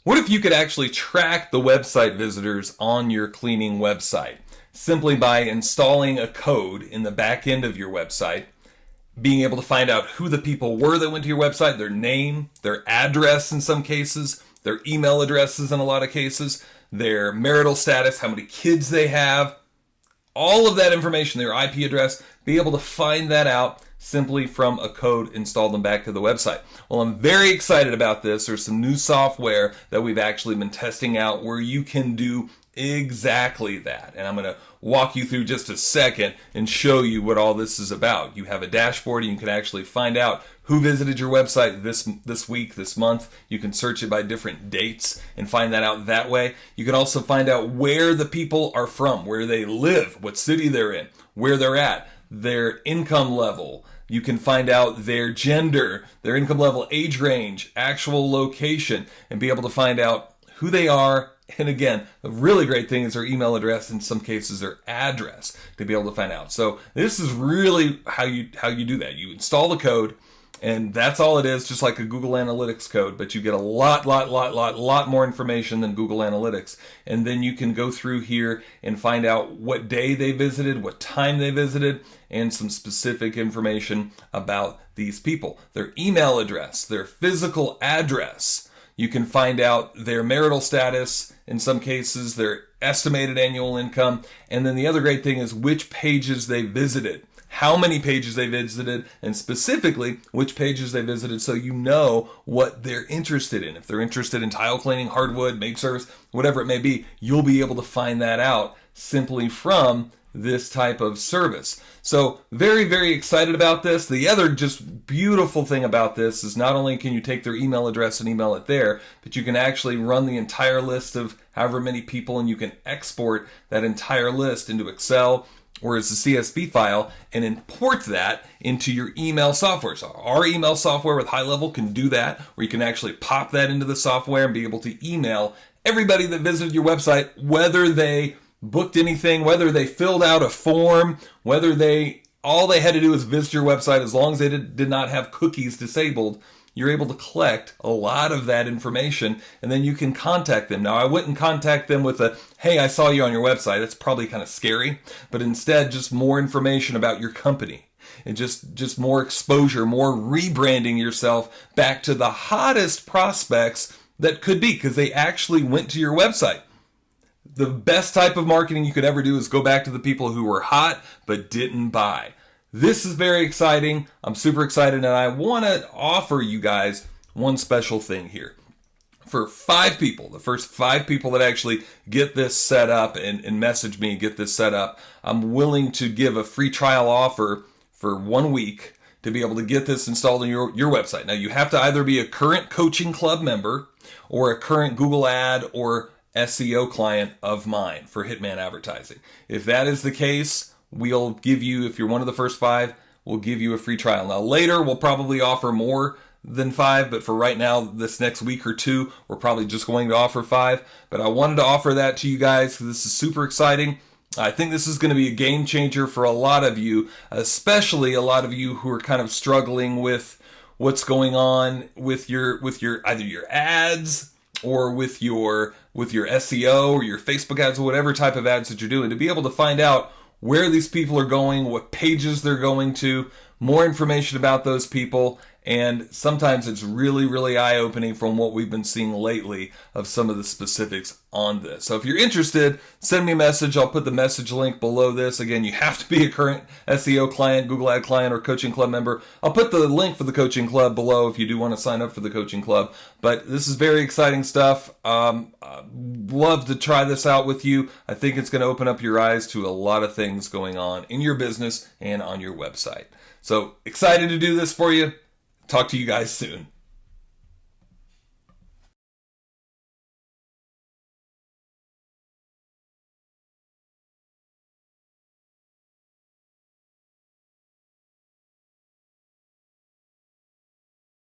What if you could actually track the website visitors on your cleaning website simply by installing a code in the back end of your website, being able to find out who the people were that went to your website, their name, their address in some cases, their email addresses in a lot of cases, their marital status, how many kids they have, all of that information, their IP address, be able to find that out simply from a code installed them back to the website. Well, I'm very excited about this. There's some new software that we've actually been testing out where you can do exactly that. And I'm going to walk you through just a second and show you what all this is about. You have a dashboard and you can actually find out who visited your website this week, this month. You can search it by different dates and find that out that way. You can also find out where the people are from, where they live, what city they're in, where they're at, their income level. You can find out their gender, their income level, age range, actual location, and be able to find out who they are. And again, the really great thing is their email address, in some cases their address, to be able to find out. So this is really how you do that. You install the code, and that's all it is, just like a Google Analytics code, but you get a lot more information than Google Analytics. And then you can go through here and find out what day they visited, what time they visited, and some specific information about these people. Their email address, their physical address. You can find out their marital status, in some cases, their estimated annual income. And then the other great thing is which pages they visited, how many pages they visited, and specifically which pages they visited, so you know what they're interested in. If they're interested in tile cleaning, hardwood, maid service, whatever it may be, you'll be able to find that out simply from this type of service. So very, very excited about this. The other just beautiful thing about this is not only can you take their email address and email it there, but you can actually run the entire list of however many people, and you can export that entire list into Excel or as a CSV file and import that into your email software. So our email software with High Level can do that, where you can actually pop that into the software and be able to email everybody that visited your website, whether they booked anything, whether they filled out a form, whether all they had to do was visit your website. As long as they did not have cookies disabled, you're able to collect a lot of that information, and then you can contact them. Now, I wouldn't contact them with a, hey, I saw you on your website. That's probably kind of scary, but instead just more information about your company. And just more exposure, more rebranding yourself back to the hottest prospects that could be, because they actually went to your website. The best type of marketing you could ever do is go back to the people who were hot but didn't buy. This is very exciting. I'm super excited, and I want to offer you guys one special thing here. For 5 people, the first 5 people that actually get this set up and message me and get this set up, I'm willing to give a free trial offer for 1 week to be able to get this installed on your website. Now, you have to either be a current Coaching Club member or a current Google Ad or SEO client of mine for Hitman Advertising. If that is the case, we'll give you, if you're one of the first 5, we'll give you a free trial. Now later, we'll probably offer more than 5, but for right now, this next week or 2, we're probably just going to offer 5. But I wanted to offer that to you guys because this is super exciting. I think this is going to be a game changer for a lot of you, especially a lot of you who are kind of struggling with what's going on with your either your ads or with your SEO or your Facebook ads or whatever type of ads that you're doing, to be able to find out where these people are going, what pages they're going to, more information about those people. And sometimes it's really, really eye-opening from what we've been seeing lately of some of the specifics on this. So if you're interested, send me a message. I'll put the message link below this. Again, you have to be a current SEO client, Google Ad client, or Coaching Club member. I'll put the link for the Coaching Club below if you do want to sign up for the Coaching Club. But this is very exciting stuff. Love to try this out with you. I think it's going to open up your eyes to a lot of things going on in your business and on your website. So excited to do this for you. Talk to you guys soon.